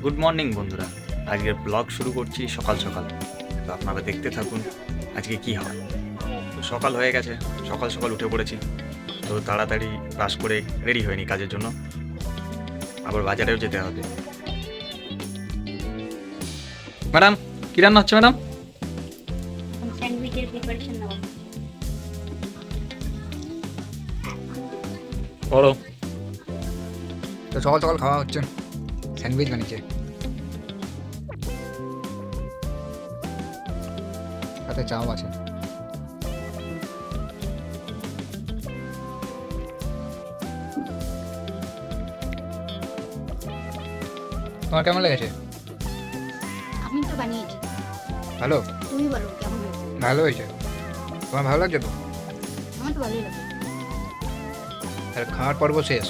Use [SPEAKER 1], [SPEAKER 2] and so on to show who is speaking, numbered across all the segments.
[SPEAKER 1] Good morning বন্ধুরা, আজকের blog শুরু করছি সকাল সকাল। তো আপনারা দেখতে থাকুন আজকে কি হয়। তো সকাল হয়ে গেছে, সকাল সকাল উঠে পড়েছি। তো তাড়াতাড়ি ব্রাশ করে রেডি হয়নি কাজের জন্য, আবার বাজারেও যেতে হবে। ম্যাডাম, কি রান্না হচ্ছে ম্যাডাম?
[SPEAKER 2] স্যান্ডউইচের প্রিপারেশন নাও।
[SPEAKER 1] বলো।
[SPEAKER 3] তো সকাল সকাল খাওয়া হচ্ছে, স্যান্ডউইচ বানিয়েছে, সাথে চাও আছে। তোমার কেমন লেগেছে?
[SPEAKER 2] আমি তো বানিয়েছি।
[SPEAKER 3] ভালো?
[SPEAKER 2] তুমি বলো কেমন হয়েছে?
[SPEAKER 3] ভালো হয়েছে। তোমার ভালো লাগছে তো?
[SPEAKER 2] আমার তো ভালোই লাগে।
[SPEAKER 3] আর খাওয়ার পর্ব শেষ।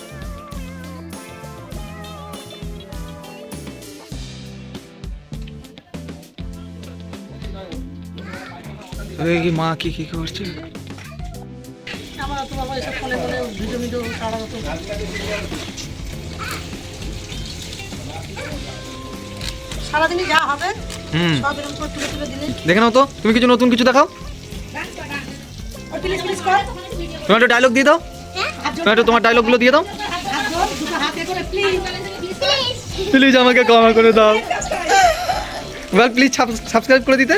[SPEAKER 1] কি মা কি কি করছে?
[SPEAKER 4] আমার তো বাবা এসব ফোনে ফোনে ভিডিও ভিডিও ছাড়া হতো। সারাদিনই যা হবে সব এরকম করে তুলে তুলে দিলে
[SPEAKER 1] দেখে নাও তো, তুমি কিছু নতুন কিছু দেখাও।
[SPEAKER 4] প্লিজ প্লিজ কর।
[SPEAKER 1] তুমি একটা ডায়লগ দিয়ে দাও, তুমি একটু তোমার ডায়লগগুলো দিয়ে দাও।
[SPEAKER 4] হাত ধর, দুটো হাতে করে প্লিজ
[SPEAKER 1] প্লিজ আমাকে ক্ষমা করে দাও। ওয়েল, প্লিজ সাবস্ক্রাইব করে দিতে।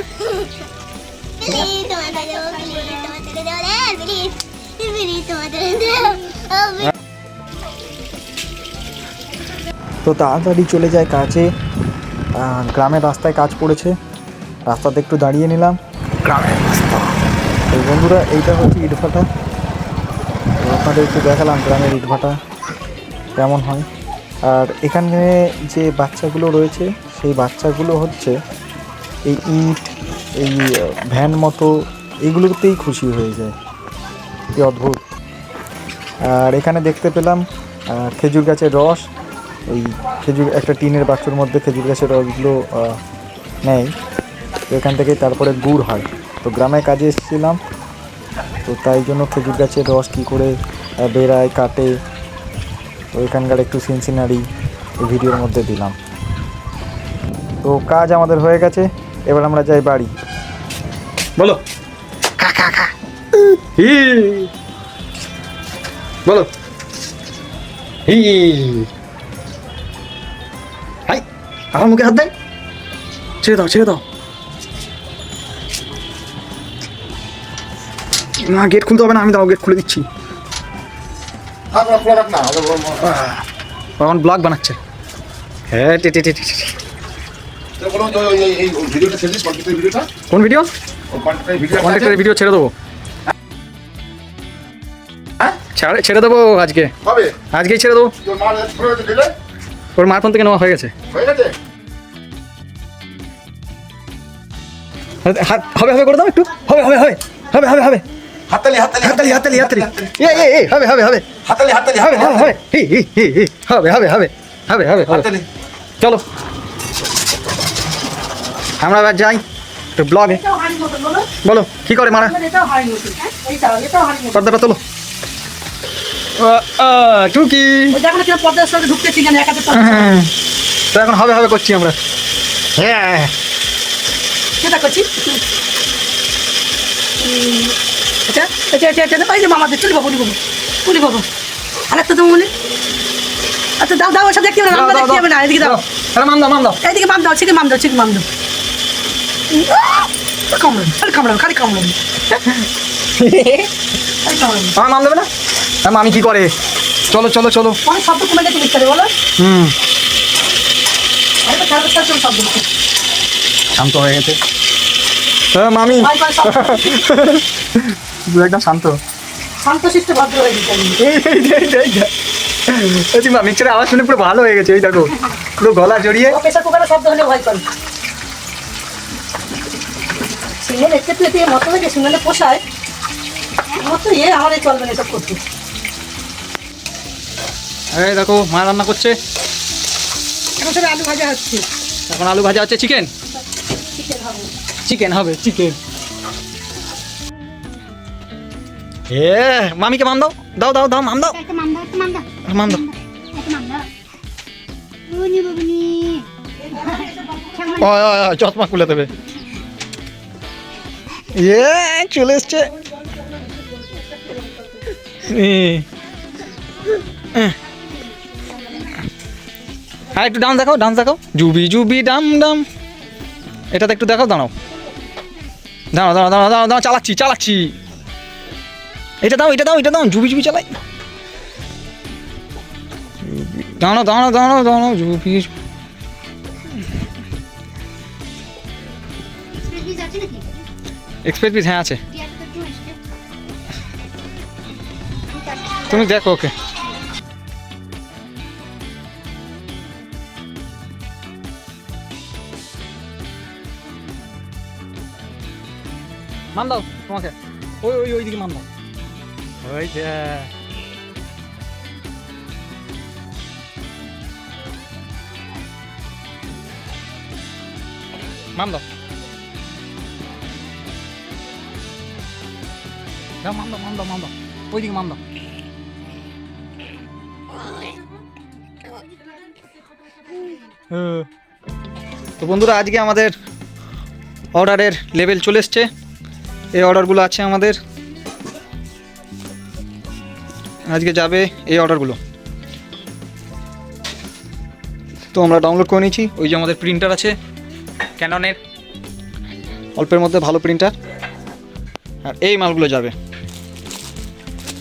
[SPEAKER 5] তো তাড়াতাড়ি চলে যায় কাজে। গ্রামের রাস্তায় কাজ পড়েছে, রাস্তাতে একটু দাঁড়িয়ে নিলাম। গ্রামের রাস্তা। তো বন্ধুরা, এইটা হচ্ছে ইটভাটা। তো আপনাদের একটু দেখালাম গ্রামের ইটভাটা কেমন হয়। আর এখানে যে বাচ্চাগুলো রয়েছে, সেই বাচ্চাগুলো হচ্ছে এই ইট, এই ভ্যান মতো এইগুলোতেই খুশি হয়ে যায়। কি অদ্ভুত। আর এখানে দেখতে পেলাম খেজুর গাছের রস। ওই খেজুর একটা টিনের বাক্সর মধ্যে খেজুর গাছের রসগুলো নেয়, তো এখান থেকে তারপরে গুড় হয়। তো গ্রামে কাজে এসেছিলাম, তো তাই জন্য খেজুর গাছের রস কী করে বেরায় কাটে, তো এখানকার একটু সিনসিনারি এই ভিডিওর মধ্যে দিলাম। তো কাজ আমাদের হয়ে গেছে, এবার আমরা যাই বাড়ি।
[SPEAKER 1] বলো বলো। হাই, আমার মুখে হাত দেয়। ছেড়ে দাও, ছেড়ে দাও। না, গেট খুলতে হবে না, আমি দাও গেট খুলে দিচ্ছি। এখন ব্লগ বানাচ্ছে। হ্যাঁ, কোন ভিডিও? কন্ট্রাক্টরের ভিডিও ছেড়ে দেবো, ছেড়ে দেবো আজকে, আজকেই ছেড়ে দেবো। ওর মার ফোন থেকে নেওয়া হয়ে গেছে। হবে হবে করে দাও একটু। হবে হবে হবে হবে হবে হবে হাততালি হাততালি হাততালি হাততালি হাততালি হবে হবে হবে হাততালি হাততালি হবে হবে হবে হবে হবে হবে হবে হবে হাততালি। চলো আমরা এবার যাই একটু ব্লগে।
[SPEAKER 4] এটাও হাড়ির মতন বলো।
[SPEAKER 1] বলো কি করে মারা?
[SPEAKER 4] এটাও হাড়ির মতন, এটাও হাড়ির মতন।
[SPEAKER 1] পর্দাটা তোলো। টুকি
[SPEAKER 4] ওই দেখো না কিরকম পর্দার সাথে ঢুকতেছি কেন এক হাতে
[SPEAKER 1] তো এখন হবে হবে করছি আমরা। হ্যাঁ,
[SPEAKER 4] সেটা করছি। এটা এটা এটা এটা পাই যে মামাদের চলি বাবু বলি বাবু আর একটা তো মনে। আচ্ছা দাও দাও, ওসব দেখতে হবে না, আমরা দেখতে হবে না, এদিকে দাও।
[SPEAKER 1] মাম দাও, মাম দাও।
[SPEAKER 4] এইদিকে মাম দাও, ঠিক মাম দাও, ঠিক মাম দাও। কামড়াবি, খালি কামড়াবি, খালি কামড়াবি, খালি কামড়াবি।
[SPEAKER 1] আমার মাম দেবে না? আমি কি করে? চলো চলো চলো।
[SPEAKER 4] অনেক শব্দ কমে গেছে বিস্তারে বলো। অনেকটা খেয়াল করতে হবে শব্দ।
[SPEAKER 1] শান্ত হয়ে গেছে। হ্যাঁ মামি,
[SPEAKER 4] ভাই ভাই শব্দ।
[SPEAKER 1] তুই একদম শান্ত।
[SPEAKER 4] শান্তশিষ্ট ভদ্র হয়ে গেছে আমি।
[SPEAKER 1] মিক্সারের আওয়াজ শুনে পুরো ভালো হয়ে গেছে। এই দেখো পুরো গলা জড়িয়ে।
[SPEAKER 4] ও প্রেসার কুকারের শব্দ হলে ভয় করে। সিঙ্গেল একটু একটু মতো থেকে সিঙ্গেলে পোষায় আমার তো আমাদের চলবে না এসব করতে।
[SPEAKER 1] এই দেখো মা রান্না করছে।
[SPEAKER 4] এখন সব আলু ভাজা হচ্ছে।
[SPEAKER 1] এখন আলু ভাজা হচ্ছে। চিকেন
[SPEAKER 4] চিকেন হবে।
[SPEAKER 1] চিকেন হবে চিকেন। মামিকে মাম দাও, দাও দাও দাও, মাম দাও,
[SPEAKER 2] একটা মাম দাও, একটা মাম দাও,
[SPEAKER 1] মাম দাও।
[SPEAKER 2] একটা মাম দাও। বুনি বুনি
[SPEAKER 5] চশমা খুলে দেবে। চলে এসছে। হ্যাঁ একটু ডান্স দেখাও, ডান্স দেখাও। জুবি জুবি ডাম ডাম, এটাতে একটু দেখাও। দাঁড়াও দাঁড়াও দাঁড়াও দাঁড়াও দাঁড়াও দাঁড়াও, চালাচ্ছি চালাচ্ছি। এটা দাও এটা দাও এটা দাও, জুবি জুবি চালাই। দাঁড়াও দাঁড়াও দাঁড়াও দাঁড়াও, জুবি।
[SPEAKER 2] পিস আছে নাকি?
[SPEAKER 5] এক্সপ্রেস পিস হ্যাঁ আছে,
[SPEAKER 2] টিয়াটা একটু আসবে।
[SPEAKER 5] তুমি দেখো ওকে। মান দাও তোমাকে, ওই ওই ওইদিকে মান দাও। ওই যে মান দাও, মান দাও মান দাও মান দাও, ওইদিকে মান দাও। তো বন্ধুরা আজকে আমাদের অর্ডারের লেভেল চলে এসছে। এই অর্ডারগুলো আছে আমাদের, আজকে যাবে এই অর্ডারগুলো। তো আমরা ডাউনলোড করে নিয়েছি। ওই যে আমাদের প্রিন্টার আছে ক্যাননের, অল্পের মধ্যে ভালো প্রিন্টার, আর এই মালগুলো যাবে।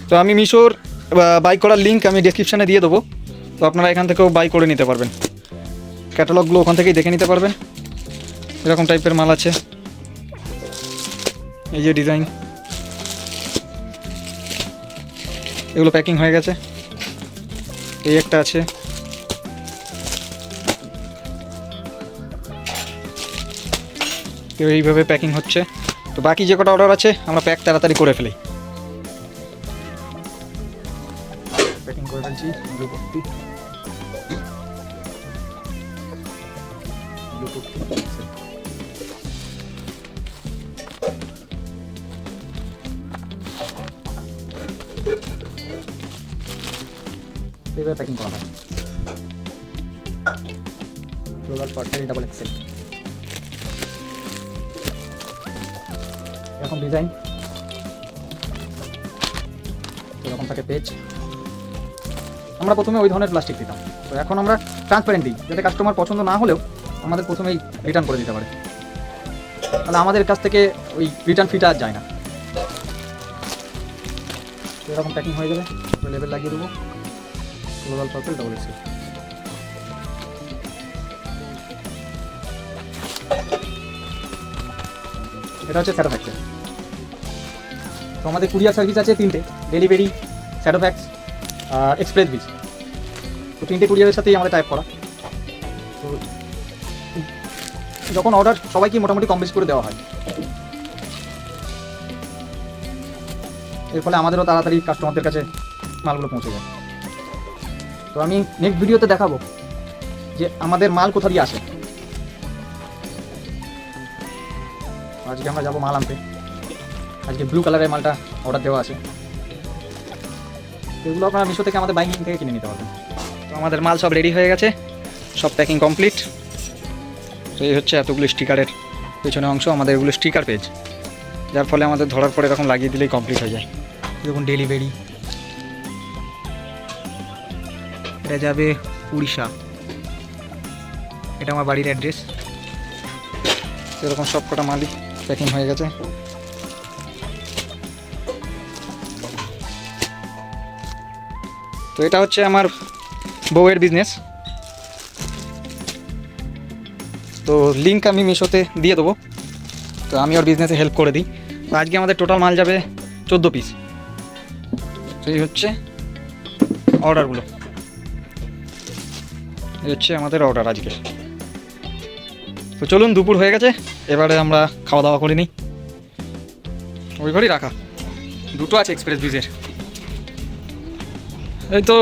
[SPEAKER 5] তো আমি মিশোর বাই করার লিঙ্ক আমি ডেসক্রিপশানে দিয়ে দেবো, তো আপনারা এখান থেকেও বাই করে নিতে পারবেন। ক্যাটালগুলো ওখান থেকেই দেখে নিতে পারবেন। এরকম টাইপের মাল আছে, এই যে ডিজাইন, এগুলো প্যাকিং হয়ে গেছে। এই একটা আছে, তো এইভাবে প্যাকিং হচ্ছে। তো বাকি যে কটা অর্ডার আছে আমরা প্যাক তাড়াতাড়ি করে ফেলি। প্যাকিং করে ফেলছি। এইভাবে প্যাকিং করা হয়। রোলার পার্টনারি ডাবল এক্সেল, এরকম ডিজাইন, এরকম থাকে পেজ। আমরা প্রথমে ওই ধরনের প্লাস্টিক দিতাম, তো এখন আমরা ট্রান্সপারেন্ট দিই, যাতে কাস্টমার পছন্দ না হলেও আমাদের প্রথমেই রিটার্ন করে দিতে পারে। তাহলে আমাদের কাছ থেকে ওই রিটার্ন ফিটা আর যায় না। এরকম প্যাকিং হয়ে যাবে, লেবেল লাগিয়ে দেবো গ্লোবাল পার্পল ডাবল এক্সেল। এটা হচ্ছে স্যাটো ফ্যাক্স। তো আমাদের কুরিয়ার সার্ভিস আছে তিনটে, ডেলিভারি, স্যাটো ফ্যাক্স আর এক্সপ্রেস বিচ। তো তিনটে কুরিয়ারের সাথেই আমাদের টাইপ করা। তো যখন অর্ডার সবাইকে মোটামুটি কম বেশি করে দেওয়া হয়, এর ফলে আমাদেরও তাড়াতাড়ি কাস্টমারদের কাছে মালগুলো পৌঁছে যায়। তো আমি নেক্সট ভিডিওতে দেখাবো যে আমাদের মাল কোথা দিয়ে আসে। আজকে আমরা যাবো মাল আনতে। আজকে ব্লু কালারের মালটা অর্ডার দেওয়া আছে। এগুলো আপনারা মিশো থেকে আমাদের বাইং থেকে কিনে নিতে পারবেন। তো আমাদের মাল সব রেডি হয়ে গেছে, সব প্যাকিং কমপ্লিট। তো এই হচ্ছে এতগুলো স্টিকারের পেছনে অংশ, আমাদের এগুলো স্টিকার পেজ, যার ফলে আমাদের ধরার পরে এরকম লাগিয়ে দিলেই কমপ্লিট হয়ে যায়। দেখুন ডেলিভারি, এটা যাবে উড়িষ্যা, এটা আমার বাড়ির অ্যাড্রেস। এরকম সব কটা মালই প্যাকিং হয়ে গেছে। তো এটা হচ্ছে আমার বউয়ের বিজনেস, তো লিঙ্ক আমি মিশোতে দিয়ে দেবো। তো আমি ওর বিজনেসে হেল্প করে দিই। তো আজকে আমাদের টোটাল মাল যাবে 14 পিস। তো এই হচ্ছে অর্ডারগুলো, এই হচ্ছে আমাদের অর্ডার আজকে। তো চলুন, দুপুর হয়ে গেছে, এবারে আমরা খাওয়া দাওয়া করে নিই। ওই ঘরেই রাখা দুটো আছে এক্সপ্রেস বিজের। এই তো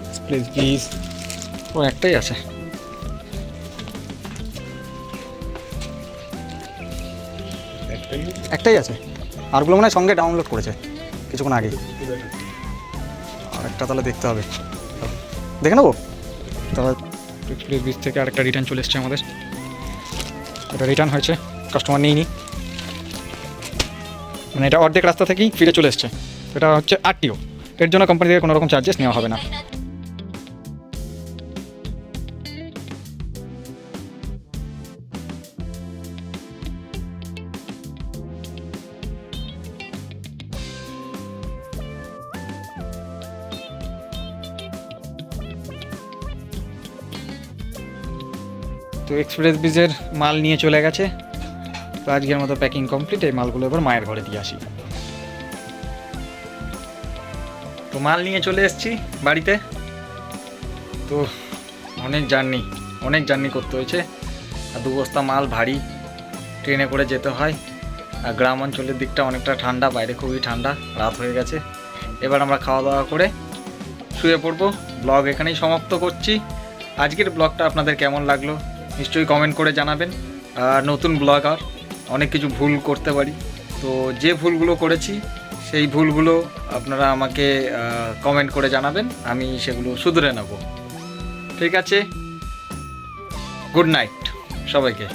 [SPEAKER 5] এক্সপ্রেস বিজ, ও একটাই আছে। একটাই আছে। আরগুলো মনে হয় সঙ্গে ডাউনলোড করেছে কিছুক্ষণ আগে। আরেকটা তাহলে দেখতে হবে, দেখে নেবো। তাহলে এক্সপ্রেস ব্রিজ থেকে আরেকটা রিটার্ন চলে এসছে আমাদের, এটা রিটার্ন হয়েছে, কাস্টমার নিইনি, মানে এটা অর্ধেক রাস্তা থেকেই ফিরে চলে এসছে। এটা হচ্ছে আরটিও, এর জন্য কোম্পানি থেকে কোনো রকম চার্জেস নেওয়া হবে না। তো এক্সপ্রেস ব্রিজের মাল নিয়ে চলে গেছে, তো আজকের মতো প্যাকিং কমপ্লিট। এই মালগুলো এবার মায়ের ঘরে দিয়ে আসি। তো মাল নিয়ে চলে এসেছি বাড়িতে। তো অনেক জার্নি করতে হয়েছে, আর 2 বস্তা মাল ভারী, ট্রেনে করে যেতে হয়। আর গ্রাম অঞ্চলের দিকটা অনেকটা ঠান্ডা, বাইরে খুবই ঠান্ডা, রাত হয়ে গেছে। এবার আমরা খাওয়া দাওয়া করে শুয়ে পড়বো। ব্লগ এখানেই সমাপ্ত করছি। আজকের ব্লগটা আপনাদের কেমন লাগলো নিশ্চয়ই কমেন্ট করে জানাবেন। আর নতুন ব্লগার, অনেক কিছু ভুল করতে পারি, তো যে ভুলগুলো করেছি সেই ভুলগুলো আপনারা আমাকে কমেন্ট করে জানাবেন, আমি সেগুলো শুধরে নেব। ঠিক আছে, গুড নাইট সবাইকে।